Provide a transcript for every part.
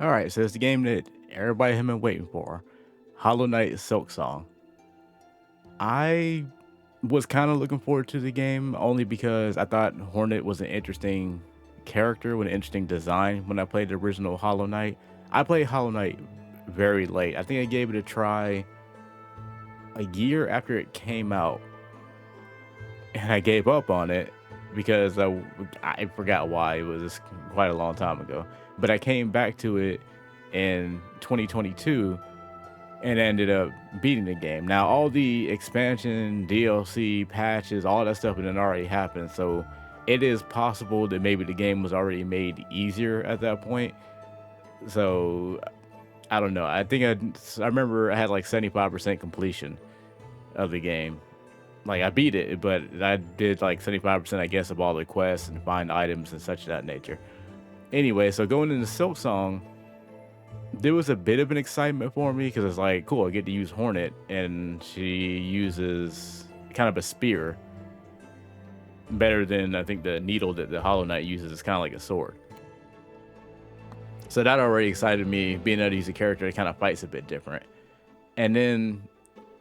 All right, so it's the game that everybody has been waiting for, Hollow Knight Silksong. I was kind of looking forward to the game only because I thought Hornet was an interesting character with an interesting design when I played the original Hollow Knight. I played Hollow Knight very late. I think I gave it a try a year after it came out, and I gave up on it because I forgot why. It was quite a long time ago. But I came back to it in 2022 and ended up beating the game. Now, all the expansion, DLC, patches, all that stuff had already happened. So it is possible that maybe the game was already made easier at that point. So I don't know. I remember I had like 75% completion of the game. Like I beat it, but I did like 75%, I guess, of all the quests and find items and such of that nature. Anyway, so going into Silksong, there was a bit of an excitement for me because it's like, cool, I get to use Hornet, and she uses kind of a spear better than I think the needle that the Hollow Knight uses. It's kind of like a sword. So that already excited me, being able to use a character that kind of fights a bit different. And then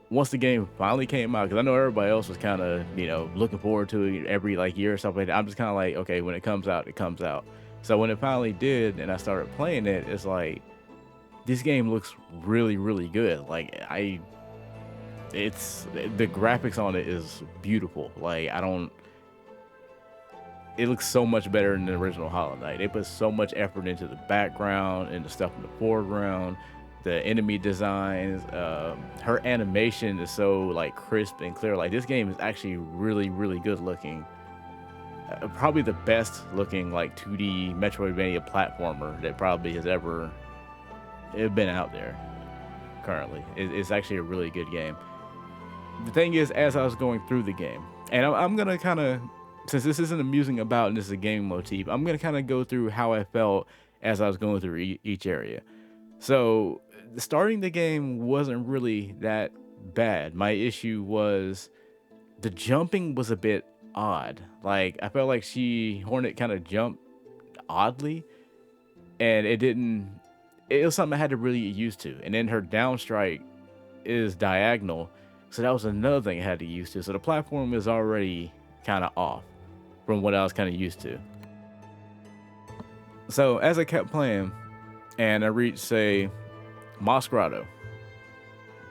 once the game finally came out, because I know everybody else was kind of, looking forward to it every like year or something like that. I'm just kind of like, okay, when it comes out, it comes out. So when it finally did, and I started playing it, it's like this game looks really, really good. It's the graphics on it is beautiful. It looks so much better than the original Hollow Knight. They put so much effort into the background and the stuff in the foreground, the enemy designs. Her animation is so like crisp and clear. Like this game is actually really, really good looking. Probably the best looking like 2D Metroidvania platformer that probably has ever been out there currently. It's actually a really good game. The thing is, as I was going through the game, and I'm gonna kind of, since this isn't amusing about and this is a game motif, I'm gonna kind of go through how I felt as I was going through each area. So starting the game wasn't really that bad. My issue was the jumping was a bit odd. Like I felt like Hornet kind of jumped oddly, and it didn't. It was something I had to really get used to. And then her down strike is diagonal, so that was another thing I had to get used to. So the platform is already kind of off from what I was kind of used to. So as I kept playing, and I reached say Masquerado,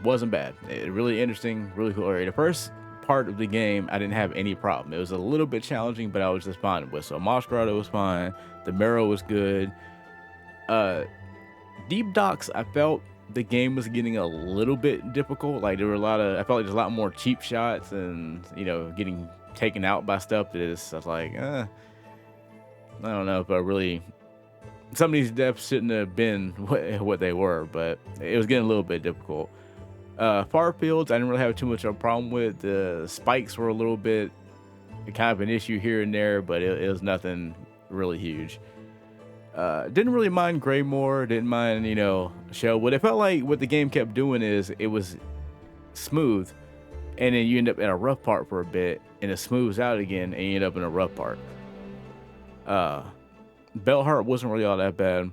wasn't bad. Really interesting, really cool area. The first part of the game, I didn't have any problem. It was a little bit challenging, but I was just fine with. So Masquerado was fine. The Marrow was good. Uh, Deep Docks, I felt the game was getting a little bit difficult. Like there were I felt like there's a lot more cheap shots and getting taken out by stuff that is. I was like, I don't know if I really. Some of these depths shouldn't have been what they were, but it was getting a little bit difficult. Far fields, I didn't really have too much of a problem with. The spikes were a little bit kind of an issue here and there, but it was nothing really huge. Didn't really mind Greymore, didn't mind, Shellwood. It felt like what the game kept doing is it was smooth, and then you end up in a rough part for a bit, and it smooths out again, and you end up in a rough part. Bellheart wasn't really all that bad.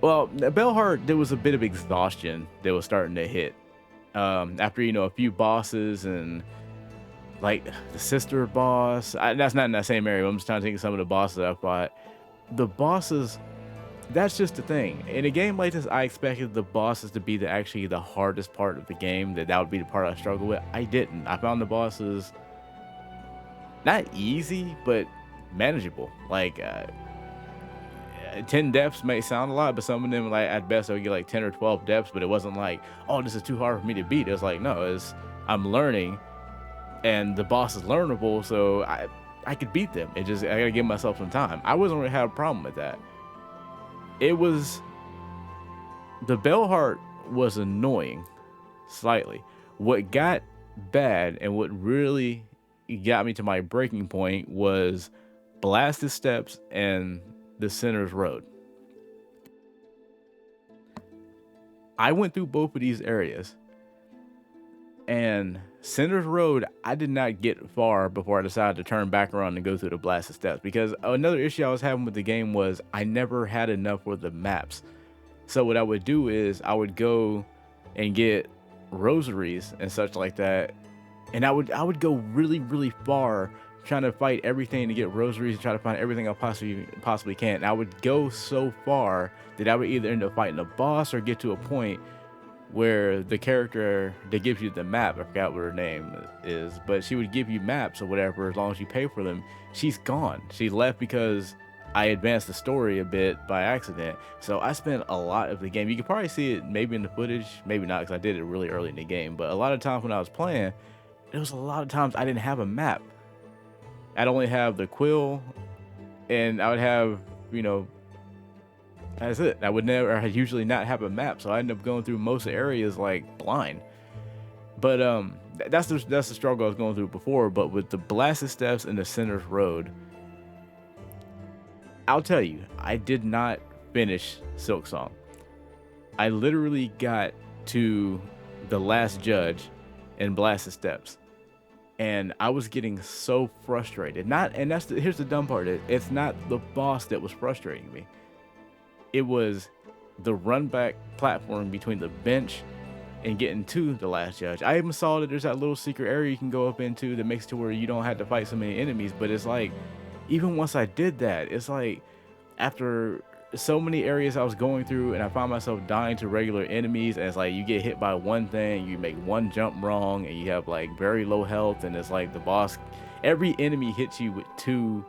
Well, Bellheart, there was a bit of exhaustion that was starting to hit. After, a few bosses and like the sister boss. That's not in that same area. I'm just trying to think of some of the bosses I fought. The bosses, that's just the thing. In a game like this, I expected the bosses to be actually the hardest part of the game, that would be the part I struggle with. I didn't. I found the bosses not easy, but manageable. 10 deaths may sound a lot, but some of them, like at best, I'll get like 10 or 12 deaths, but it wasn't like, oh, this is too hard for me to beat. It was like, no, I'm learning, and the boss is learnable, so I could beat them. I gotta give myself some time. I wasn't really have a problem with that. It was the Bellheart was annoying slightly. What got bad and what really got me to my breaking point was Blasted Steps and the Sinner's Road. I went through both of these areas. And Cinder's Road, I did not get far before I decided to turn back around and go through the blasted steps, because another issue I was having with the game was I never had enough for the maps. So what I would do is I would go and get rosaries and such like that, and I would go really really far trying to fight everything to get rosaries and try to find everything I possibly can. And I would go so far that I would either end up fighting a boss or get to a point where the character that gives you the map, I forgot what her name is, but she would give you maps or whatever as long as you pay for them. She's gone. She left because I advanced the story a bit by accident. So I spent a lot of the game. You can probably see it maybe in the footage, maybe not, because I did it really early in the game. But a lot of times when I was playing, there was a lot of times I didn't have a map. I'd only have the quill, and I would have, you know, that's it. I would never, I usually not have a map, so I end up going through most areas like blind. But that's the struggle I was going through before. But with the blasted steps and the Sinner's Road, I'll tell you, I did not finish Silksong. I literally got to the last judge in blasted steps, and I was getting so frustrated. Not, and here's the dumb part: it's not the boss that was frustrating me. It was the run back platform between the bench and getting to the last judge. I even saw that there's that little secret area you can go up into that makes it to where you don't have to fight so many enemies. But it's like, even once I did that, it's like after so many areas I was going through and I found myself dying to regular enemies, and it's like you get hit by one thing, you make one jump wrong, and you have like very low health, and it's like the boss, every enemy hits you with you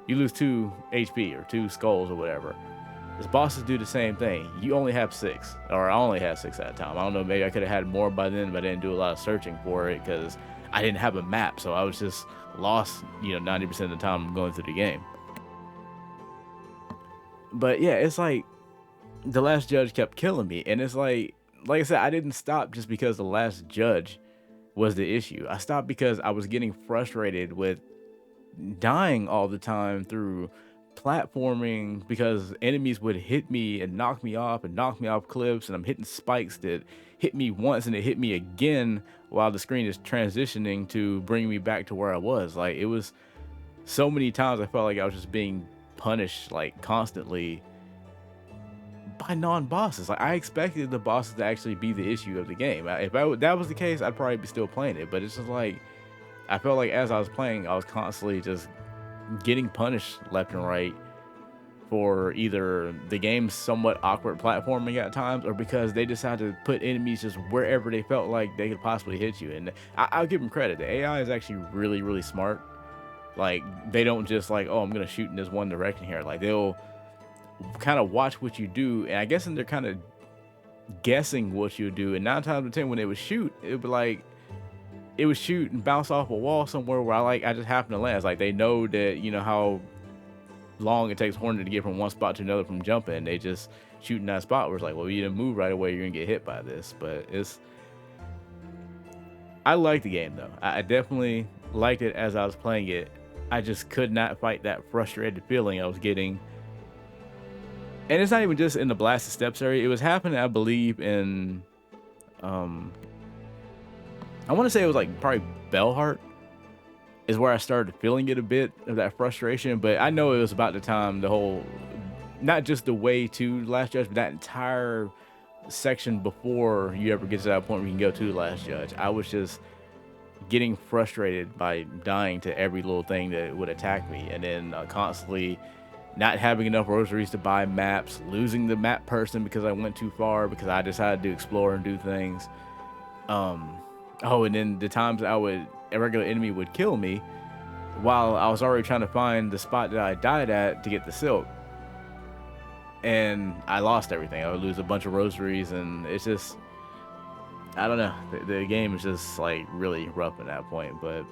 lose 2 HP or 2 skulls or whatever. His bosses do the same thing. You only have 6, or I only had 6 at a time. I don't know, maybe I could have had more by then, but I didn't do a lot of searching for it because I didn't have a map, so I was just lost, 90% of the time going through the game. But yeah, it's like the last judge kept killing me, and it's like I said, I didn't stop just because the last judge was the issue. I stopped because I was getting frustrated with dying all the time through platforming, because enemies would hit me and knock me off cliffs, and I'm hitting spikes that hit me once and it hit me again while the screen is transitioning to bring me back to where I was. Like, it was so many times I felt like I was just being punished like constantly by non-bosses. Like, I expected the bosses to actually be the issue of the game. If that was the case, I'd probably be still playing it. But it's just like I felt like as I was playing, I was constantly just getting punished left and right for either the game's somewhat awkward platforming at times, or because they decided to put enemies just wherever they felt like they could possibly hit you. And I'll give them credit. The AI is actually really, really smart. Like, they don't just like, oh, I'm gonna shoot in this one direction here. Like, they'll kind of watch what you do, and I guess they're kind of guessing what you do. And 9 times out of 10, when they would shoot, it would be like it would shoot and bounce off a wall somewhere where I just happen to land. It's like they know that, how long it takes Hornet to get from one spot to another from jumping. They just shoot in that spot where it's like, well, you didn't move right away, you're gonna get hit by this. But I like the game though. I definitely liked it as I was playing it. I just could not fight that frustrated feeling I was getting. And it's not even just in the blasted steps area. It was happening, I believe, in I want to say it was like probably Bellheart is where I started feeling it a bit of that frustration. But I know it was about the time the whole, not just the way to the last judge, but that entire section before you ever get to that point where you can go to the last judge. I was just getting frustrated by dying to every little thing that would attack me, and then constantly not having enough rosaries to buy maps, losing the map person because I went too far because I decided to explore and do things. And then the times a regular enemy would kill me while I was already trying to find the spot that I died at to get the silk, and I lost everything. I would lose a bunch of rosaries, and it's just, I don't know. The game is just like really rough at that point. But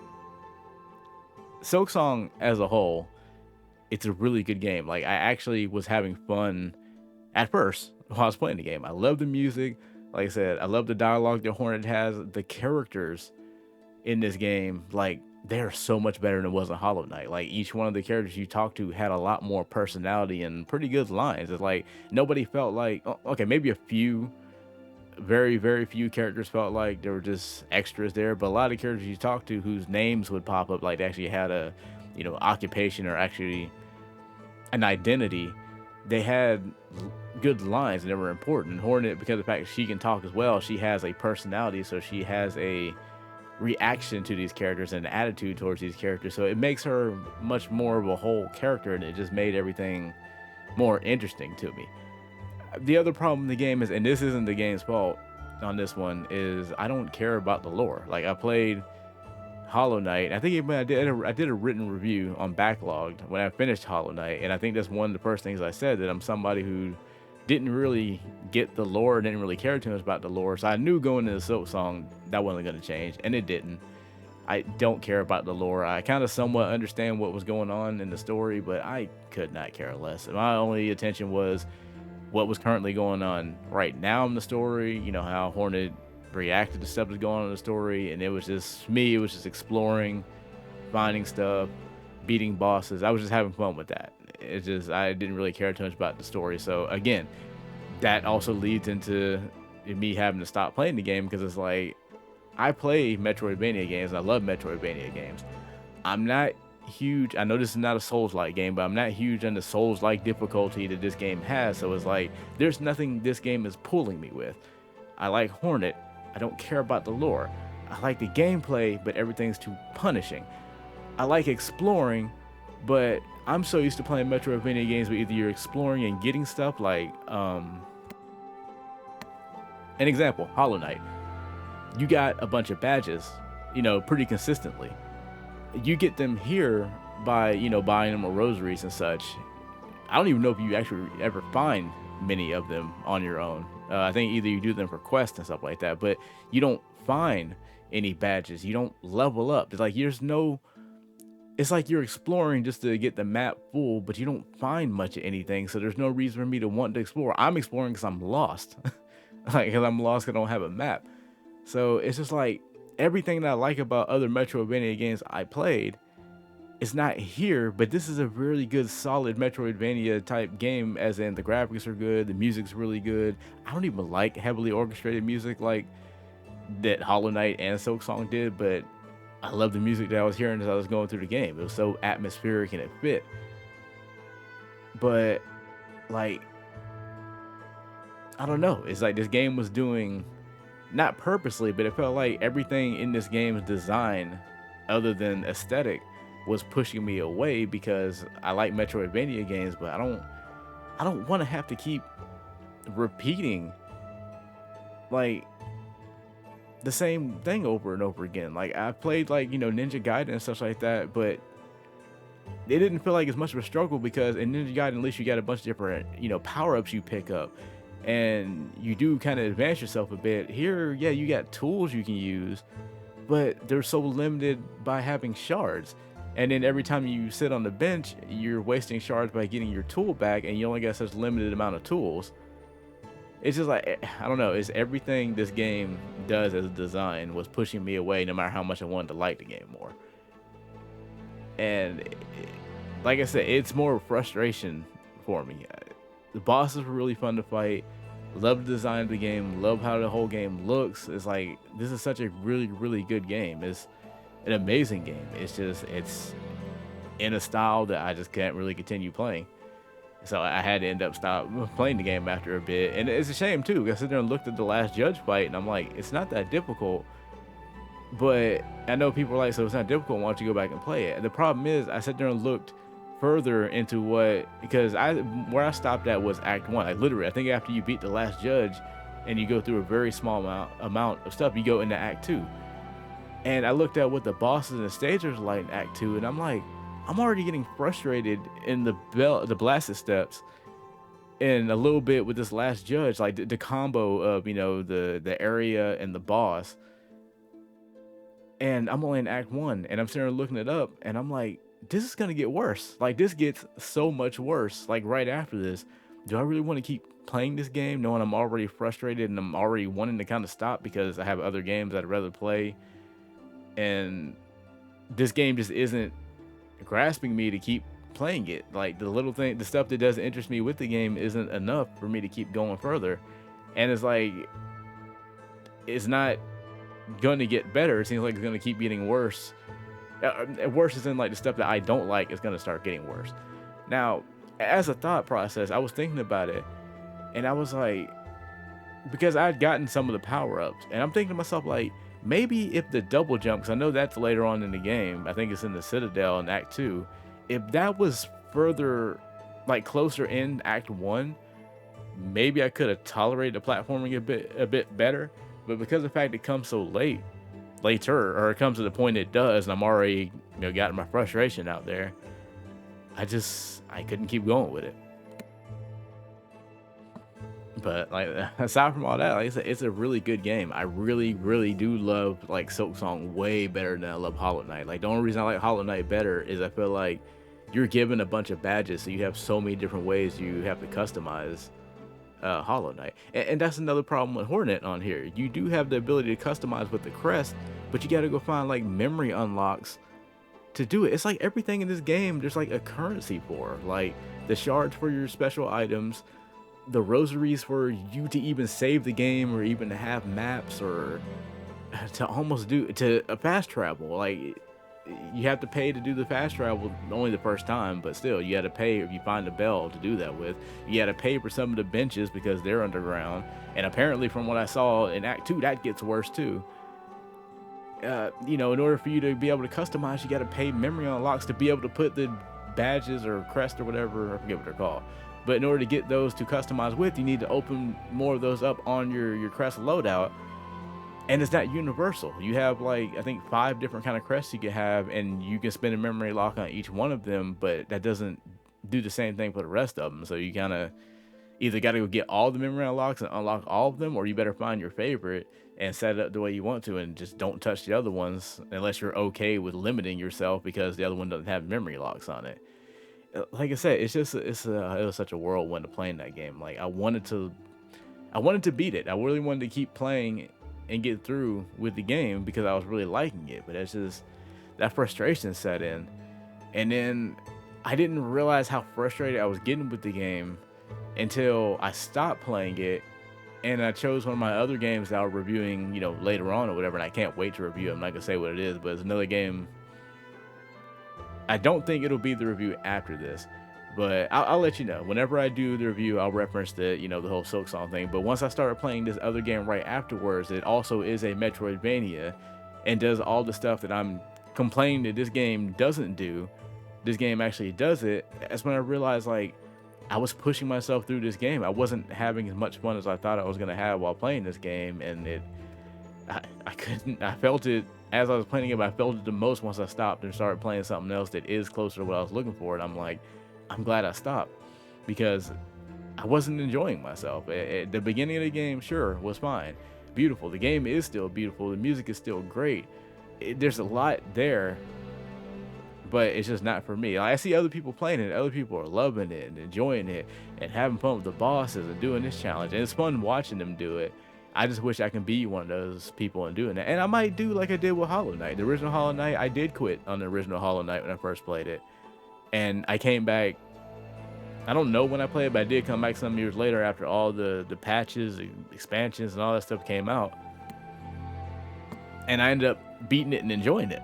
Silksong as a whole, it's a really good game. Like, I actually was having fun at first while I was playing the game. I love the music. Like I said, I love the dialogue that Hornet has. The characters in this game, like, they're so much better than it was in Hollow Knight. Like, each one of the characters you talk to had a lot more personality and pretty good lines. It's like nobody felt like, okay, maybe a few Very few characters felt like there were just extras there, but a lot of characters you talk to whose names would pop up, like they actually had a, occupation or actually an identity. They had good lines and they were important. Hornet, because of the fact that she can talk as well, she has a personality, so she has a reaction to these characters and an attitude towards these characters. So it makes her much more of a whole character, and it just made everything more interesting to me. The other problem in the game is, and this isn't the game's fault on this one, is I don't care about the lore. Like I played Hollow Knight. I think even I did a written review on Backlogged when I finished Hollow Knight, and I think that's one of the first things I said, that I'm somebody who didn't really get the lore, didn't really care too much about the lore. So I knew going into Silksong that wasn't going to change, and it didn't. I don't care about the lore. I kind of somewhat understand what was going on in the story, but I could not care less. My only attention was what was currently going on right now in the story, how Hornet reacted to stuff that's going on in the story, and it was just me, it was just exploring, finding stuff, beating bosses. I was just having fun with that. It's just I didn't really care too much about the story. So again, that also leads into me having to stop playing the game, because it's like I play Metroidvania games and I love Metroidvania games. I'm not huge. I know this is not a Souls-like game, but I'm not huge on the Souls-like difficulty that this game has. So it's like there's nothing this game is pulling me with. I like Hornet. I don't care about the lore. I like the gameplay, but everything's too punishing. I like exploring, but I'm so used to playing Metroidvania games where either you're exploring and getting stuff like, an example, Hollow Knight. You got a bunch of badges, pretty consistently. You get them here by, buying them with rosaries and such. I don't even know if you actually ever find many of them on your own. I think either you do them for quests and stuff like that, but you don't find any badges. You don't level up. It's like it's like you're exploring just to get the map full, but you don't find much of anything. So there's no reason for me to want to explore. I'm exploring because I'm lost. Like, because I'm lost because I don't have a map. So it's just like everything that I like about other Metroidvania games I played is not here, but this is a really good, solid Metroidvania type game, as in the graphics are good, the music's really good. I don't even like heavily orchestrated music like that Hollow Knight and Silksong did, but I love the music that I was hearing as I was going through the game. It was so atmospheric and it fit. But like, I don't know. It's like this game was doing, not purposely, but it felt like everything in this game's design, other than aesthetic, was pushing me away, because I like Metroidvania games, but I don't want to have to keep repeating like the same thing over and over again. Like I played like, Ninja Gaiden and stuff like that, but it didn't feel like as much of a struggle, because in Ninja Gaiden at least you got a bunch of different, power-ups you pick up, and you do kind of advance yourself a bit. Here, yeah, you got tools you can use, but they're so limited by having shards. And then every time you sit on the bench, you're wasting shards by getting your tool back, and you only got such limited amount of tools. It's just like, I don't know, it's everything this game does as a design was pushing me away, no matter how much I wanted to like the game more. And like I said, it's more frustration for me. The bosses were really fun to fight. Love the design of the game. Love how the whole game looks. It's like, this is such a really good game. It's an amazing game. It's just, it's in a style that I just can't really continue playing. So I had to end up stop playing the game after a bit. And it's a shame too, because I sit there and looked at the last judge fight, and I'm like, it's not that difficult. But I know people are like, so it's not difficult, why don't you go back and play it? And the problem is, I sat there and looked further into because where I stopped at was Act 1. Like literally, I think after you beat the last judge and you go through a very small amount of stuff, you go into Act 2. And I looked at what the bosses and the stages were like in Act 2, and I'm like, I'm already getting frustrated in the blasted steps, and a little bit with this last judge, like the combo of, the area and the boss. And I'm only in Act 1, and I'm sitting there looking it up, and I'm like, this is gonna get worse. Like, this gets so much worse, like, right after this. Do I really want to keep playing this game, knowing I'm already frustrated and I'm already wanting to kind of stop because I have other games I'd rather play? And this game just isn't grasping me to keep playing it. Like, the stuff that doesn't interest me with the game isn't enough for me to keep going further. And it's like, is not going to get better. It seems like it's going to keep getting worse. Worse is in like the stuff that I don't like is going to start getting worse. Now, as a thought process, I was thinking about it, and I was like, because I'd gotten some of the power ups, and I'm thinking to myself like, maybe if the double jump, because I know that's later on in the game, I think it's in the Citadel in Act Two, if that was further, like closer in Act One, maybe I could have tolerated the platforming a bit better. But because of the fact it comes so later, or it comes to the point it does, and I'm already got my frustration out there, I couldn't keep going with it. But like aside from all that, like I said, it's a really good game. I really, really do love like Silksong way better than I love Hollow Knight. Like the only reason I like Hollow Knight better is I feel like you're given a bunch of badges, so you have so many different ways you have to customize Hollow Knight. And that's another problem with Hornet on here. You do have the ability to customize with the crest, but you got to go find like memory unlocks to do it. It's like everything in this game, there's like a currency for, like the shards for your special items, the rosaries for you to even save the game or even to have maps or to almost do to fast travel. Like you have to pay to do the fast travel only the first time, but still you got to pay if you find a bell to do that with. You got to pay for some of the benches because they're underground, and apparently from what I saw in Act 2 that gets worse too. In order for you to be able to customize, you got to pay memory unlocks to be able to put the badges or crest or whatever, I forget what they're called, but in order to get those to customize with, you need to open more of those up on your crest loadout. And it's not universal. You have like I think 5 different kind of crests you can have, and you can spend a memory lock on each one of them, but that doesn't do the same thing for the rest of them. So you kind of either got to go get all the memory unlocks and unlock all of them, or you better find your favorite and set it up the way you want to, and just don't touch the other ones unless you're okay with limiting yourself because the other one doesn't have memory locks on it. Like I said, it was such a whirlwind to playing that game. Like I wanted to beat it. I really wanted to keep playing and get through with the game because I was really liking it. But it's just that frustration set in, and then I didn't realize how frustrated I was getting with the game until I stopped playing it, and I chose one of my other games that I was reviewing, later on or whatever. And I can't wait to review it. I'm not gonna say what it is, but it's another game. I don't think it'll be the review after this, but I'll let you know. Whenever I do the review, I'll reference the whole Silksong thing. But once I started playing this other game right afterwards, it also is a Metroidvania and does all the stuff that I'm complaining that this game doesn't do. This game actually does it. That's when I realized like I was pushing myself through this game. I wasn't having as much fun as I thought I was gonna have while playing this game, and I couldn't. I felt it as I was playing it, but I felt it the most once I stopped and started playing something else that is closer to what I was looking for. And I'm like, I'm glad I stopped because I wasn't enjoying myself. At the beginning of the game, sure, was fine, beautiful. The game is still beautiful. The music is still great. There's a lot there, but it's just not for me. Like, I see other people playing it. Other people are loving it and enjoying it and having fun with the bosses and doing this challenge. And it's fun watching them do it. I just wish I can be one of those people and doing that. And I might do like I did with Hollow Knight. The original Hollow Knight, I did quit on the original Hollow Knight when I first played it. And I came back, I don't know when I played it, but I did come back some years later after all the patches, the expansions, and all that stuff came out. And I ended up beating it and enjoying it.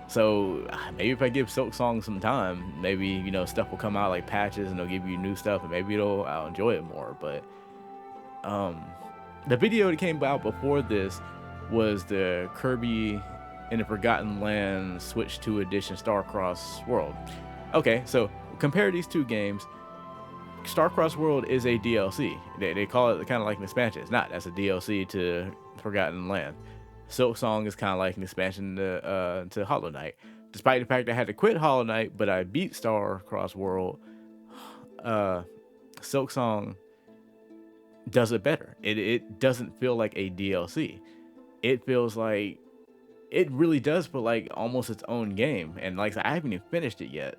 So maybe if I give Silksong some time, maybe, stuff will come out like patches and they'll give you new stuff, and maybe I'll enjoy it more. But the video that came out before this was the Kirby in the Forgotten Land Switch 2 Edition Starcross World. Okay, so compare these two games. Starcross World is a DLC. They call it kind of like an expansion. It's not. That's a DLC to Forgotten Land. Silksong is kind of like an expansion to Hollow Knight. Despite the fact I had to quit Hollow Knight, but I beat Starcross World, Silksong does it better. It doesn't feel like a DLC. It feels like it really does feel like almost its own game. And like I haven't even finished it yet,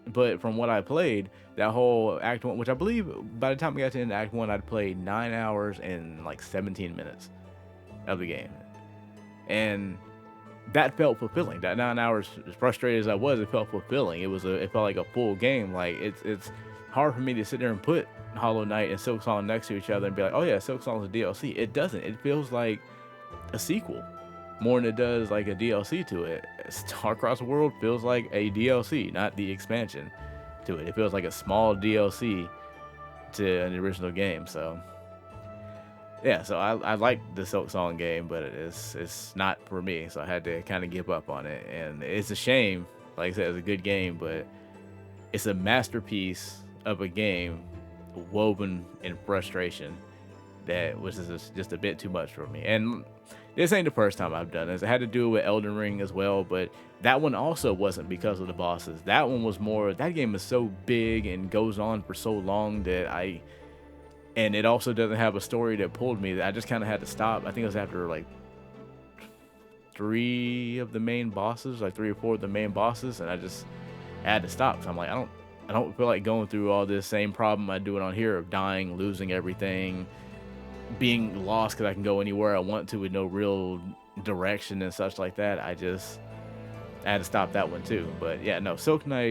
but from what I played, that whole Act 1, which I believe by the time we got to the end of Act 1, I'd played 9 hours and like 17 minutes of the game, and that felt fulfilling. That 9 hours, as frustrated as I was, it felt fulfilling. It felt like a full game. Like it's hard for me to sit there and put Hollow Knight and Silksong next to each other and be like, oh yeah, Silksong's a DLC. It doesn't. It feels like a sequel more than it does like a DLC to it. Star-Crossed World feels like a DLC, not the expansion to it. It feels like a small DLC to an original game. So yeah, so I like the Silksong game, but it's not for me. So I had to kind of give up on it, and it's a shame. Like I said, it's a good game, but it's a masterpiece of a game woven in frustration that was just a bit too much for me. And this ain't the first time I've done this. I had to do it with Elden Ring as well, but that one also wasn't because of the bosses. That one was more, that game is so big and goes on for so long and it also doesn't have a story that pulled me, that I just kind of had to stop. I think it was after like three of the main bosses, like 3 or 4 of the main bosses, and I had to stop. So I'm like, I don't feel like going through all this same problem I do it on here of dying, losing everything, being lost because I can go anywhere I want to with no real direction and such like that. I had to stop that one too. But yeah, no, Silksong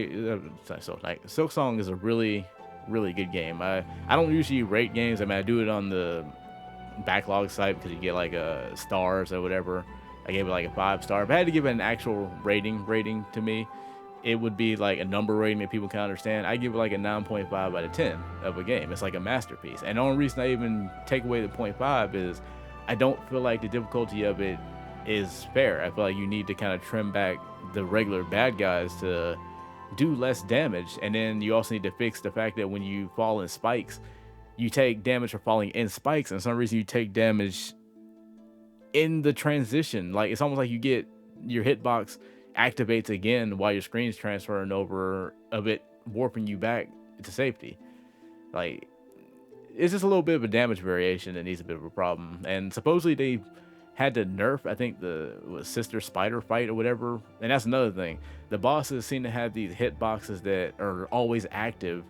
is a really, really good game. I don't usually rate games. I mean, I do it on the backlog site because you get like stars or whatever. I gave it like a 5-star. If I had to give it an actual rating to me, it would be like a number rating that people can understand. I give it like a 9.5 out of 10 of a game. It's like a masterpiece. And the only reason I even take away the 0.5 is I don't feel like the difficulty of it is fair. I feel like you need to kind of trim back the regular bad guys to do less damage. And then you also need to fix the fact that when you fall in spikes, you take damage for falling in spikes, and for some reason you take damage in the transition. Like, it's almost like you get your hitbox activates again while your screen's transferring over, of it warping you back to safety. Like, it's just a little bit of a damage variation that needs a bit of a problem. And supposedly they had to nerf, I think, the sister spider fight or whatever. And that's another thing. The bosses seem to have these hitboxes that are always active,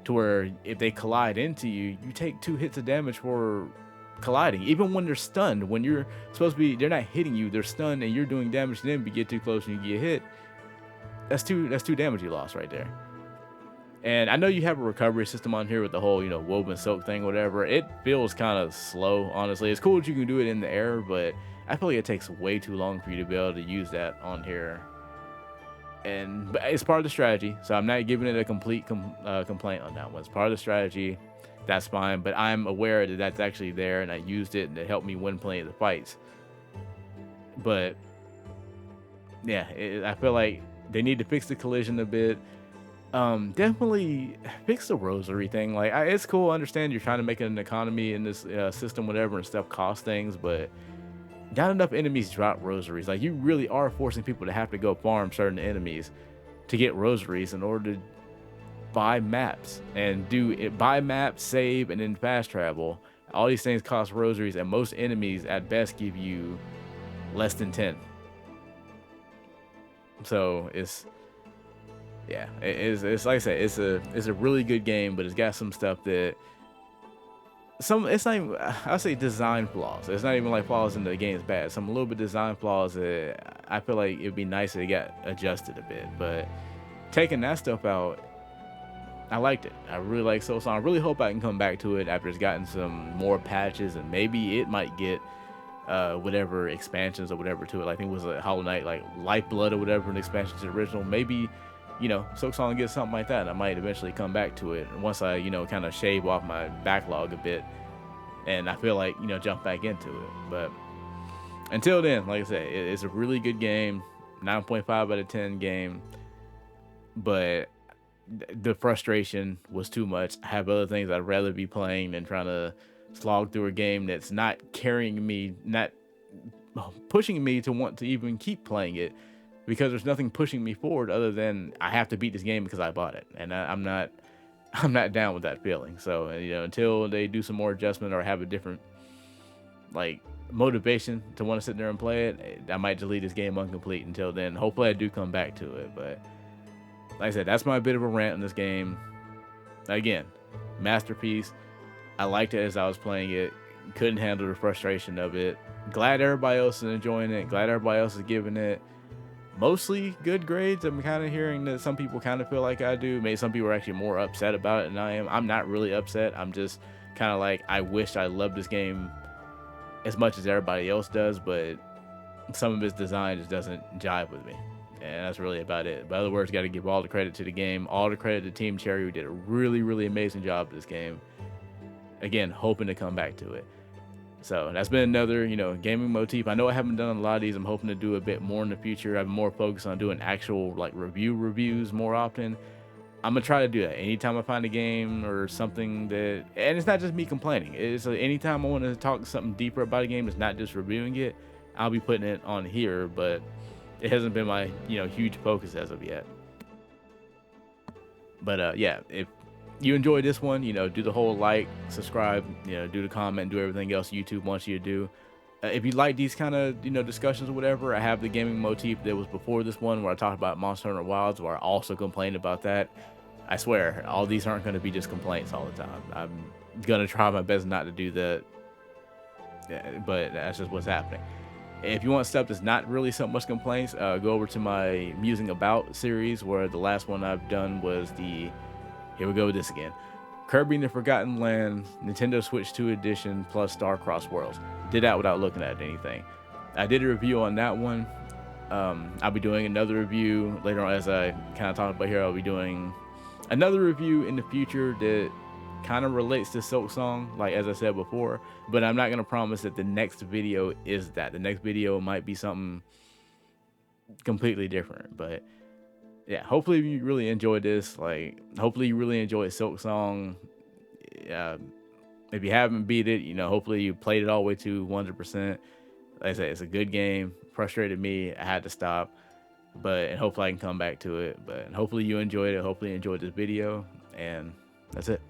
to where if they collide into you, you take 2 hits of damage for colliding, even when they're stunned. When you're supposed to be, they're not hitting you, they're stunned, and you're doing damage to them. If you get too close and you get hit, that's two damage you lost right there. And I know you have a recovery system on here with the whole, woven silk thing, whatever. It feels kind of slow, honestly. It's cool that you can do it in the air, but I feel like it takes way too long for you to be able to use that on here. But it's part of the strategy, so I'm not giving it a complete complaint on that one. It's part of the strategy. That's fine, but I'm aware that that's actually there, and I used it, and it helped me win plenty of the fights. But yeah, I feel like they need to fix the collision a bit. Definitely fix the rosary thing. Like, it's cool, I understand you're trying to make it an economy in this system, whatever, and stuff costs things, but not enough enemies drop rosaries. Like, you really are forcing people to have to go farm certain enemies to get rosaries in order to buy maps and buy maps, save, and then fast travel. All these things cost rosaries, and most enemies at best give you less than 10. So it's like I said, it's a really good game, but it's got some stuff that it's not even, I'll say design flaws. It's not even like flaws in the game's bad. Some a little bit design flaws that I feel like it'd be nice if it got adjusted a bit. But taking that stuff out, I liked it. I really like Silksong. I really hope I can come back to it after it's gotten some more patches, and maybe it might get whatever expansions or whatever to it. Like, I think it was a Hollow Knight, like Lifeblood or whatever, an expansion to the original. Maybe, Silksong gets something like that, and I might eventually come back to it once I, kind of shave off my backlog a bit, and I feel like, jump back into it. But until then, like I said, it's a really good game, 9.5 out of 10 game, but the frustration was too much. I have other things I'd rather be playing than trying to slog through a game that's not carrying me, not pushing me to want to even keep playing it, because there's nothing pushing me forward other than I have to beat this game because I bought it, and I'm not down with that feeling. So until they do some more adjustment or have a different like motivation to want to sit there and play it, I might delete this game incomplete. Until then, hopefully I do come back to it. But like I said, that's my bit of a rant on this game. Again, masterpiece. I liked it as I was playing it. Couldn't handle the frustration of it. Glad everybody else is enjoying it. Glad everybody else is giving it mostly good grades. I'm kind of hearing that some people kind of feel like I do. Maybe some people are actually more upset about it than I am. I'm not really upset. I'm just kind of like, I wish I loved this game as much as everybody else does, but some of its design just doesn't jive with me. And that's really about it. By other words, got to give all the credit to the game, all the credit to Team Cherry, who did a really, really amazing job with this game. Again, hoping to come back to it. So that's been another, gaming motif. I know I haven't done a lot of these. I'm hoping to do a bit more in the future. I'm more focused on doing actual like reviews more often. I'm gonna try to do that anytime I find a game or something that, and it's not just me complaining. It's anytime I want to talk something deeper about a game. It's not just reviewing it. I'll be putting it on here, but it hasn't been my huge focus as of yet. But yeah, if you enjoyed this one, do the whole like, subscribe, do the comment, do everything else YouTube wants you to do. If you like these kind of discussions or whatever, I have the gaming motif that was before this one where I talked about Monster Hunter Wilds, where I also complained about that. I swear, all these aren't going to be just complaints all the time. I'm gonna try my best not to do that, but that's just what's happening. If you want stuff that's not really so much complaints, go over to my Musing About series, where the last one I've done was here we go with this again. Kirby and the Forgotten Land, Nintendo Switch 2 Edition plus Star-Crossed Worlds. Did that without looking at anything. I did a review on that one. I'll be doing another review later on, as I kind of talked about here. I'll be doing another review in the future that kind of relates to Silksong, like as I said before, but I'm not going to promise that the next video is that. The next video might be something completely different, but yeah, hopefully you really enjoyed this. Like, hopefully you really enjoyed Silksong. If you haven't beat it, hopefully you played it all the way to 100%. Like I said, it's a good game. Frustrated me. I had to stop, and hopefully I can come back to it. But hopefully you enjoyed it. Hopefully you enjoyed this video, and that's it.